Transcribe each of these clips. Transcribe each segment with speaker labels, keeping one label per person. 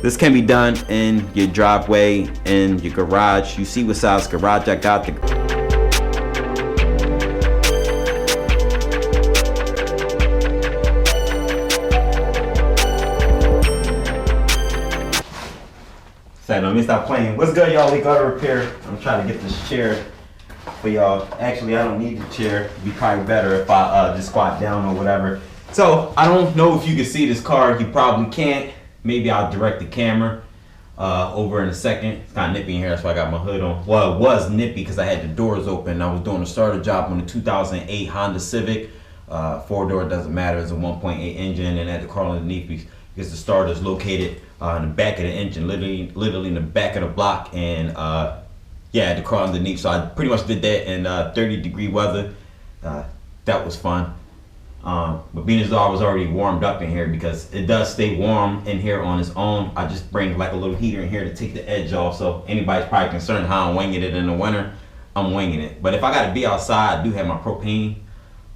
Speaker 1: This can be done in your driveway, in your garage. You see what size garage I got. So let me stop playing. What's good, y'all? Leekautorepair. I'm trying to get this chair for y'all. Actually, I don't need the chair. It'd be probably better if I just squat down or whatever. So I don't know if you can see this car. You probably can't. Maybe I'll direct the camera over in a second. It's kind of nippy in here, that's why I got my hood on. Well, it was nippy because I had the doors open. I was doing a starter job on the 2008 Honda Civic. 4-door, doesn't matter. It's a 1.8 engine, and I had to crawl underneath because the starter is located in the back of the engine, literally in the back of the block. And yeah, I had to crawl underneath. So I pretty much did that in 30-degree weather. That was fun. But being as though I was already warmed up in here, because it does stay warm in here on its own, I just bring like a little heater in here to take the edge off. So anybody's probably concerned how I'm winging it in the winter, I'm winging it. But if I gotta be outside, I do have my propane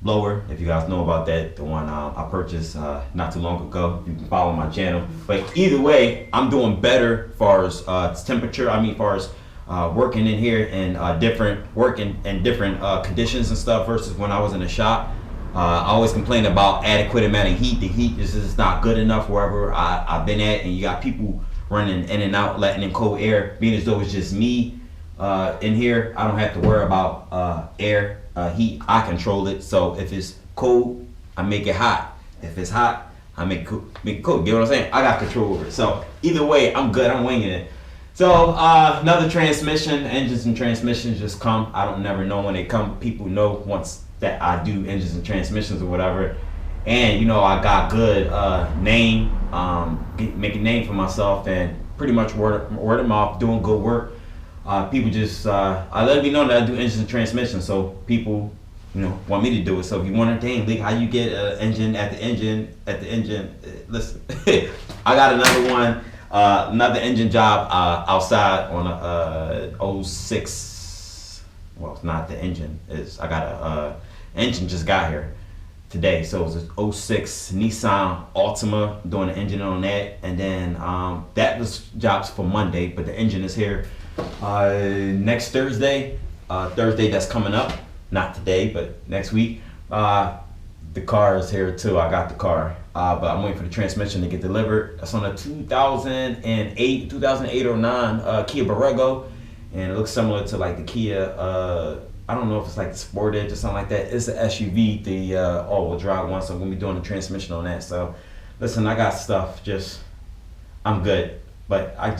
Speaker 1: blower, if you guys know about that, the one I purchased not too long ago. You can follow my channel. But either way, I'm doing better as far as temperature. I mean, as far as working in here and different conditions and stuff versus when I was in the shop. I always complain about adequate amount of heat. The heat is just not good enough wherever I've been at, and you got people running in and out, letting in cold air. Being as though it's just me in here, I don't have to worry about air, heat. I control it. So if it's cold, I make it hot. If it's hot, I make it cold. Get what I'm saying? I got control over it. So either way, I'm good. I'm winging it. So another transmission. Engines and transmissions just come. I don't never know when they come. People know once that I do engines and transmissions or whatever. And you know, I got good name, make a name for myself, and pretty much word of mouth, doing good work. People just I let it be known that I do engines and transmissions, so people, you know, want me to do it. So if you wonder, dang, Lee, how you get an engine at the engine listen, I got another one, another engine job outside on a 06. Well, it's not the engine. I got a engine just got here today, so it was a 06 Nissan Altima, doing the engine on that, and then that was jobs for Monday, but the engine is here next Thursday. Thursday that's coming up, not today, but next week. The car is here too. I got the car, but I'm waiting for the transmission to get delivered. That's on a 2008 or 9 Kia Borrego, and it looks similar to like the Kia. I don't know if it's like the Sportage or something like that. It's an SUV, the all-wheel drive one, so I'm gonna be doing the transmission on that. So listen, I got stuff, I'm good, but I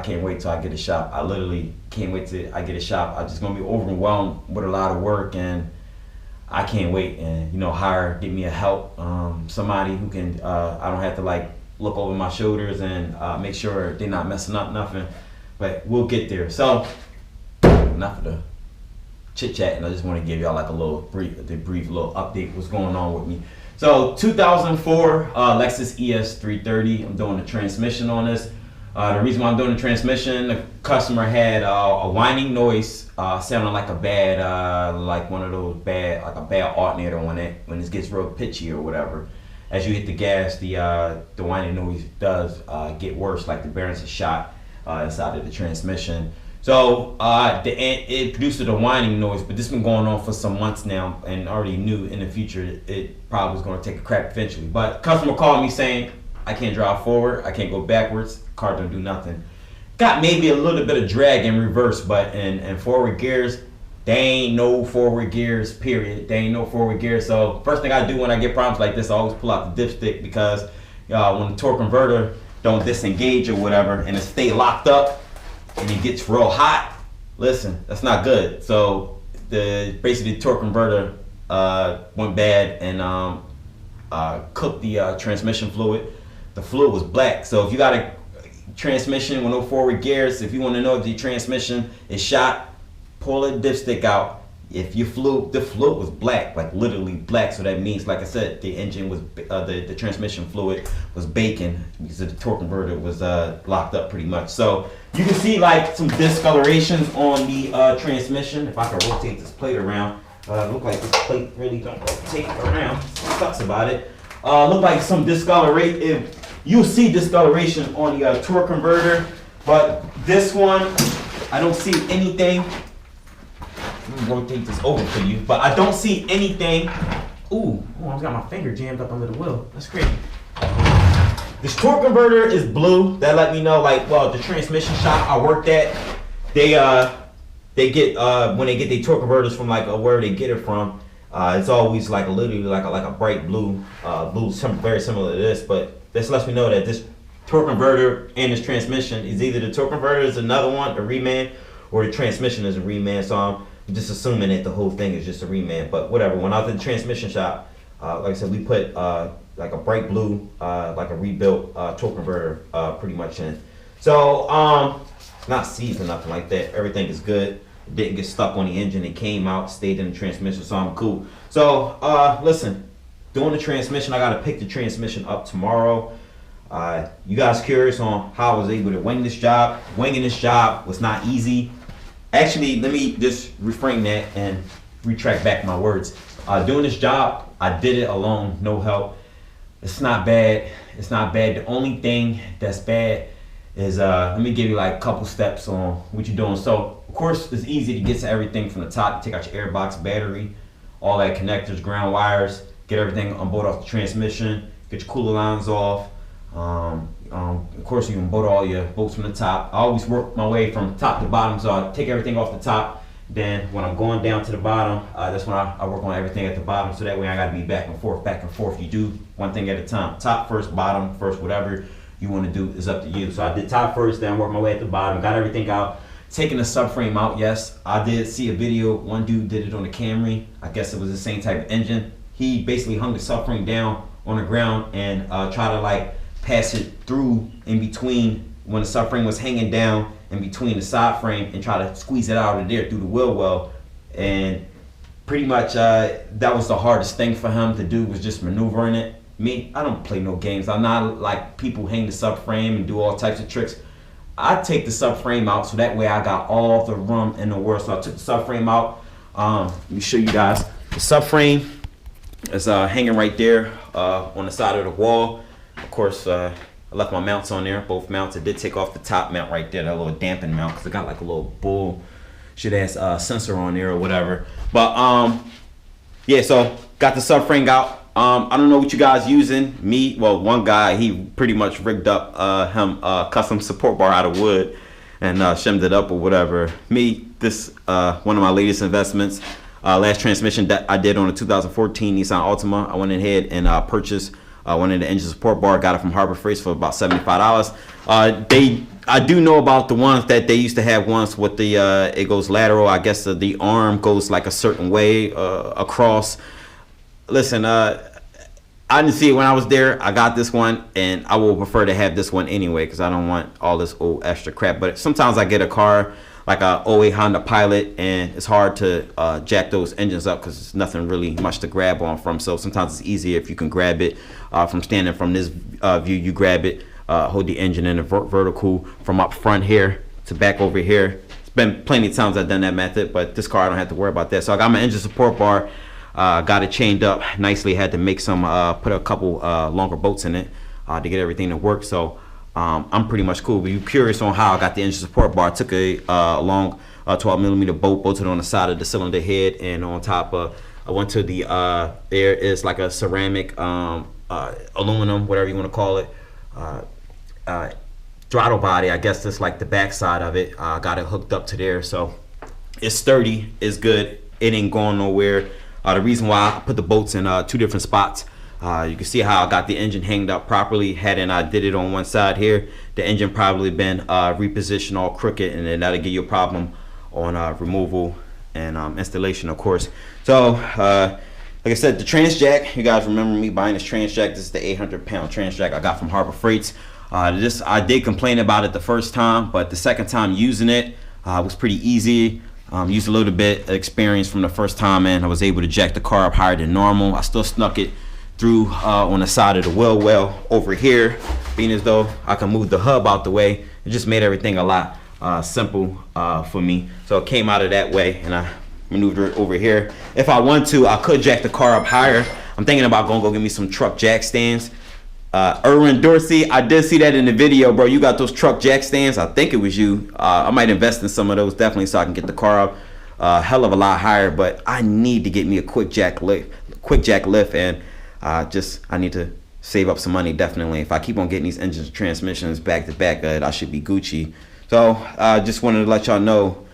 Speaker 1: can't wait till I get a shop. I literally can't wait till I get a shop. I'm just gonna be overwhelmed with a lot of work, and I can't wait. And you know, get me a help, somebody who can, I don't have to like look over my shoulders and make sure they're not messing up nothing, but we'll get there. So enough of the chit chat, and I just want to give y'all like a little brief little update what's going on with me. So 2004 Lexus ES330. I'm doing the transmission on this. The reason why I'm doing the transmission, the customer had a whining noise, sounding like a bad, like one of those bad, like a bad alternator when it gets real pitchy or whatever. As you hit the gas, the whining noise does get worse, like the bearings are shot inside of the transmission. So it produced a whining noise, but this has been going on for some months now, and already knew in the future it probably was going to take a crap eventually. But customer called me saying, I can't drive forward, I can't go backwards, car don't do nothing. Got maybe a little bit of drag in reverse, but in forward gears, they ain't no forward gears, period. They ain't no forward gears. So first thing I do when I get problems like this, I always pull out the dipstick, because when the torque converter don't disengage or whatever, and it stay locked up, and it gets real hot, listen, that's not good. So basically the torque converter went bad and cooked the transmission fluid. The fluid was black. So if you got a transmission with no forward gears, if you want to know if the transmission is shot, pull a dipstick out. If the fluid was black, like literally black, so that means, like I said, the engine was the transmission fluid was baking because the torque converter was locked up pretty much. So you can see like some discolorations on the transmission. If I can rotate this plate around, look like this plate really don't rotate around. Sucks about it. Look like some discoloration. you'll see discoloration on the torque converter, but this one, I don't see anything. Let me rotate this over for you, but I don't see anything. Ooh, I almost got my finger jammed up under the wheel. That's crazy. This torque converter is blue. That let me know, like, well, the transmission shop I worked at, they get when they get their torque converters from like where they get it from, it's always like literally like a bright blue, very similar to this. But this lets me know that this torque converter and this transmission is either the torque converter is another one, a reman, or the transmission is a reman. So I'm just assuming that the whole thing is just a reman. But whatever. When I was in the transmission shop, like I said, we put like a bright blue, like a rebuilt torque converter, pretty much in. So it's not seized or nothing like that. Everything is good. It didn't get stuck on the engine. It came out, stayed in the transmission, so I'm cool. So listen, doing the transmission, I gotta pick the transmission up tomorrow. You guys curious on how I was able to wing this job? Winging this job was not easy. Actually, let me just reframe that and retract back my words. Doing this job, I did it alone, no help. It's not bad. It's not bad. The only thing that's bad is let me give you like a couple steps on what you're doing. So of course it's easy to get to everything from the top. You take out your airbox, battery, all that connectors, ground wires, get everything on board off the transmission, get your cooler lines off. Of course you can bolt all your bolts from the top. I always work my way from top to bottom, so I take everything off the top. Then when I'm going down to the bottom, that's when I work on everything at the bottom, so that way I gotta be back and forth. You do one thing at a time. Top first, bottom first, whatever you want to do is up to you. So I did top first, then work my way at the bottom, got everything out. Taking the subframe out, yes. I did see a video, one dude did it on the Camry. I guess it was the same type of engine. He basically hung the subframe down on the ground and tried to like pass it through in between when the subframe was hanging down in between the side frame and try to squeeze it out of there through the wheel well. And pretty much that was the hardest thing for him to do, was just maneuvering it. Me, I don't play no games. I'm not like people hang the subframe and do all types of tricks. I take the subframe out so that way I got all the room in the world. So I took the subframe out. Let me show you guys. The subframe is hanging right there on the side of the wall. Of course, I left my mounts on there, both mounts. I did take off the top mount right there, that little dampen mount, because it got like a little bullshit ass sensor on there or whatever. But yeah, so got the subframe out. I don't know what you guys using. Me, well, one guy, he pretty much rigged up him custom support bar out of wood and shimmed it up or whatever. Me, this one of my latest investments. Last transmission that I did on a 2014 Nissan Altima. I went ahead and purchased one of the engine support bar. Got it from Harbor Freight for about $75. I do know about the ones that they used to have once with the it goes lateral. I guess the arm goes like a certain way across. Listen, I didn't see it when I was there. I got this one, and I will prefer to have this one anyway because I don't want all this old extra crap. But sometimes I get a car like a 08 Honda Pilot, and it's hard to jack those engines up because there's nothing really much to grab on from. So sometimes it's easier if you can grab it from standing from this view. You grab it, hold the engine in a vertical from up front here to back over here. It's been plenty of times I've done that method, but this car I don't have to worry about that. So I got my engine support bar. Got it chained up nicely. Had to make some put a couple longer bolts in it to get everything to work. So I'm pretty much cool. But you're curious on how I got the engine support bar. I took a long 12mm bolt, bolted on the side of the cylinder head, and on top I went to the there is like a ceramic aluminum, whatever you want to call it, throttle body. I guess that's like the back side of it. Got it hooked up to there, so it's sturdy, it's good, it ain't going nowhere. The reason why I put the bolts in two different spots, you can see how I got the engine hanged up properly. Hadn't I did it on one side here, the engine probably been repositioned all crooked, and then that'll give you a problem on removal and installation, of course. So like I said, the trans jack, you guys remember me buying this trans jack. This is the 800-pound trans jack I got from Harbor Freights. This I did complain about it the first time, but the second time using it was pretty easy. Used a little bit of experience from the first time, and I was able to jack the car up higher than normal. I still snuck it through on the side of the wheel well over here, being as though I can move the hub out the way. It just made everything a lot simple for me. So it came out of that way, and I maneuvered it over here. If I want to, I could jack the car up higher. I'm thinking about going to go get me some truck jack stands. Erwin Dorsey, I did see that in the video, bro. You got those truck jack stands. I think it was you. I might invest in some of those definitely so I can get the car up hell of a lot higher. But I need to get me a quick jack lift, and I need to save up some money definitely. If I keep on getting these engines and transmissions back to back, I should be Gucci. So I just wanted to let y'all know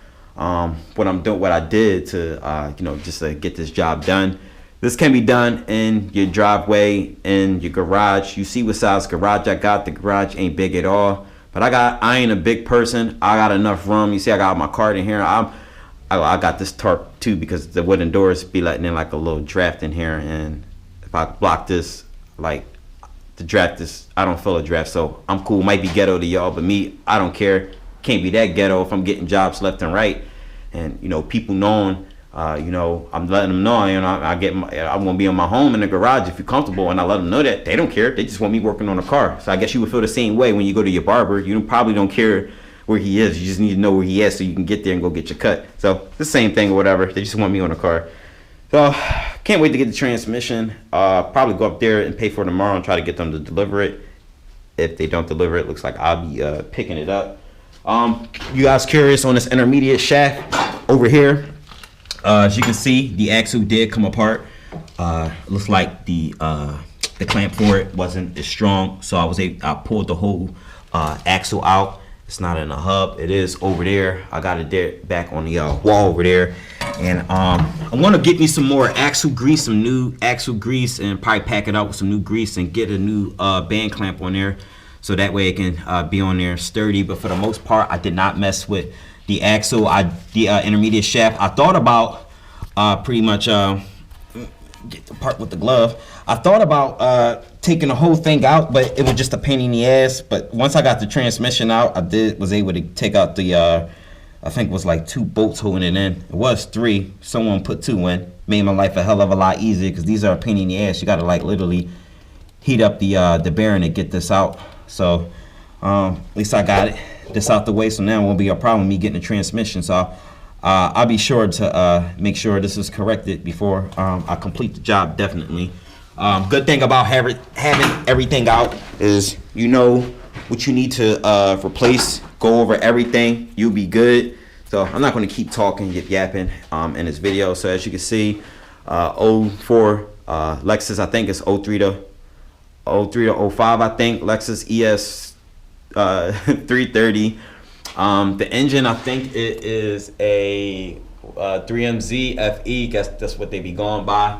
Speaker 1: what I'm doing, what I did to just to get this job done. This can be done in your driveway, in your garage. You see what size garage I got. The garage ain't big at all, but I ain't a big person. I got enough room. You see I got my cart in here. I got this tarp too because the wooden doors be letting in like a little draft in here, and if I block this, like the draft is, I don't feel a draft, so I'm cool. Might be ghetto to y'all, but me, I don't care. Can't be that ghetto if I'm getting jobs left and right, and people knowing. I'm letting them know, I'm gonna be in my home in the garage if you're comfortable, and I let them know that. They don't care. They just want me working on a car. So I guess you would feel the same way when you go to your barber. You probably don't care where he is. You just need to know where he is so you can get there and go get your cut. So the same thing or whatever. They just want me on a car. So can't wait to get the transmission. Probably go up there and pay for it tomorrow and try to get them to deliver it. If they don't deliver it, looks like I'll be picking it up. You guys curious on this intermediate shaft over here? As you can see, the axle did come apart. Looks like the clamp for it wasn't as strong, so I pulled the whole axle out. It's not in the hub. It is over there. I got it there back on the wall over there, and I want to get me some more axle grease, some new axle grease, and probably pack it out with some new grease and get a new band clamp on there, so that way it can be on there sturdy. But for the most part, I did not mess with the axle, the intermediate shaft. I thought about pretty much get the part with the glove. I thought about taking the whole thing out, but it was just a pain in the ass. But once I got the transmission out, was able to take out the I think it was like 2 bolts holding it in. It was 3. Someone put 2 in. Made my life a hell of a lot easier because these are a pain in the ass. You got to like literally heat up the bearing to get this out. So at least I got this out the way, so now it won't be a problem me getting the transmission. So I'll be sure to make sure this is corrected before I complete the job, definitely. Good thing about having everything out is you know what you need to replace. Go over everything, you'll be good. So I'm not going to keep talking, yapping in this video. So as you can see, 04 Lexus, I think it's 03 to 05, I think, Lexus ES330. The engine, I think it is a 3MZ FE. Guess that's what they be going by.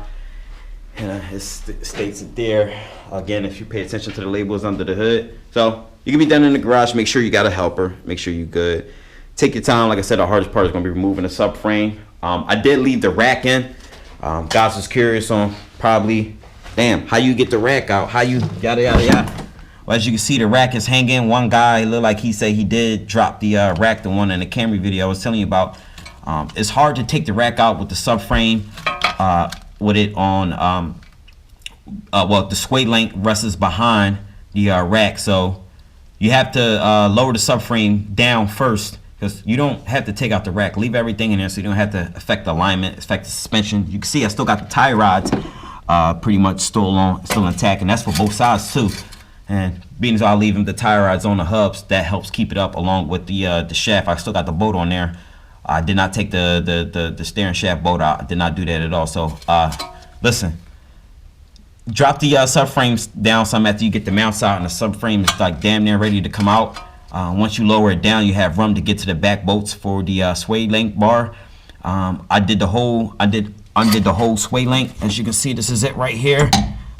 Speaker 1: And it states it there. Again, if you pay attention to the labels under the hood. So you can be done in the garage. Make sure you got a helper. Make sure you're good. Take your time. Like I said, the hardest part is going to be removing the subframe. I did leave the rack in. Guys was curious on probably, damn, how you get the rack out? How you yada yada yada. Well, as you can see, the rack is hanging. One guy looked like he said he did drop the rack, the one in the Camry video I was telling you about. It's hard to take the rack out with the subframe, with it on, well, the sway link rests behind the rack. So you have to lower the subframe down first, because you don't have to take out the rack. Leave everything in there so you don't have to affect the alignment, affect the suspension. You can see I still got the tie rods pretty much still intact, and that's for both sides too. And being as I leave them the tie rods on the hubs, that helps keep it up along with the shaft. I still got the bolt on there. I did not take the steering shaft bolt out. I did not do that at all. So listen, drop the subframes down some after you get the mounts out, and the subframe is like damn near ready to come out. Once you lower it down, you have room to get to the back bolts for the sway link bar. I undid the whole sway link. As you can see, this is it right here.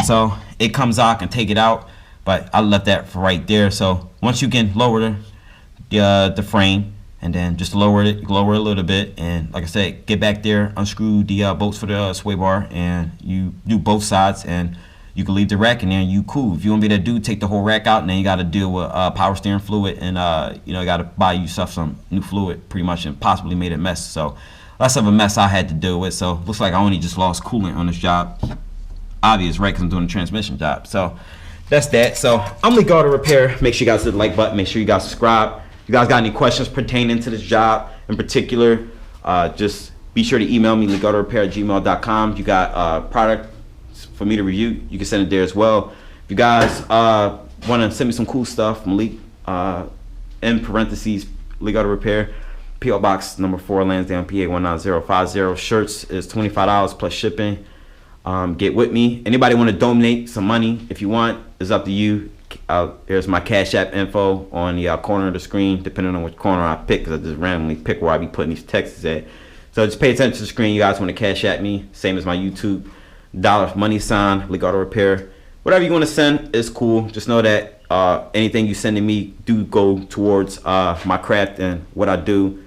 Speaker 1: So it comes out, I can take it out, but I left that for right there. So once you can lower the frame, and then just lower it a little bit, and like I said, get back there, unscrew the bolts for the sway bar, and you do both sides, and you can leave the rack in there and you cool. If you want me to take the whole rack out, and then you got to deal with power steering fluid, and you got to buy yourself some new fluid pretty much, and possibly made a mess. So less of a mess I had to deal with. So looks like I only just lost coolant on this job. Obvious, right? Because I'm doing a transmission job. So that's that. So I'm Leekautorepair. Make sure you guys hit the like button. Make sure you guys subscribe. If you guys got any questions pertaining to this job in particular, just be sure to email me, leekautorepair@gmail.com. You got product for me to review, you can send it there as well. If you guys want to send me some cool stuff, Malik, in parentheses, Leek Auto Repair, P.O. Box number 4, Lansdowne, PA 19050. Shirts is $25 plus shipping. Get with me. Anybody want to donate some money? If you want, it's up to you. Here's my Cash App info on the corner of the screen, depending on which corner I pick, because I just randomly pick where I be putting these texts at. So just pay attention to the screen. You guys want to Cash App me, same as my YouTube. $, $, Leek Auto Repair. Whatever you want to send is cool. Just know that anything you send to me do go towards my craft and what I do,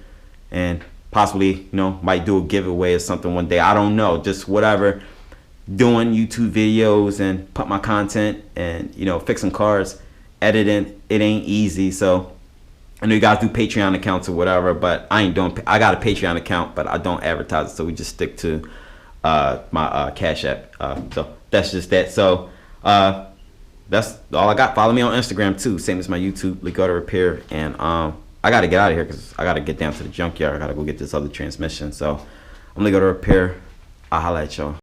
Speaker 1: and possibly, might do a giveaway or something one day. I don't know. Just whatever. Doing YouTube videos and put my content and fixing cars, editing, it ain't easy. So I know you guys do Patreon accounts or whatever, but I ain't doing. I got a Patreon account, but I don't advertise it. So we just stick to my Cash App. So that's just that. So that's all I got. Follow me on Instagram too, same as my YouTube, Leekautorepair. And I gotta get out of here because I gotta get down to the junkyard. I gotta go get this other transmission. So I'm Leekautorepair. I'll holla at y'all.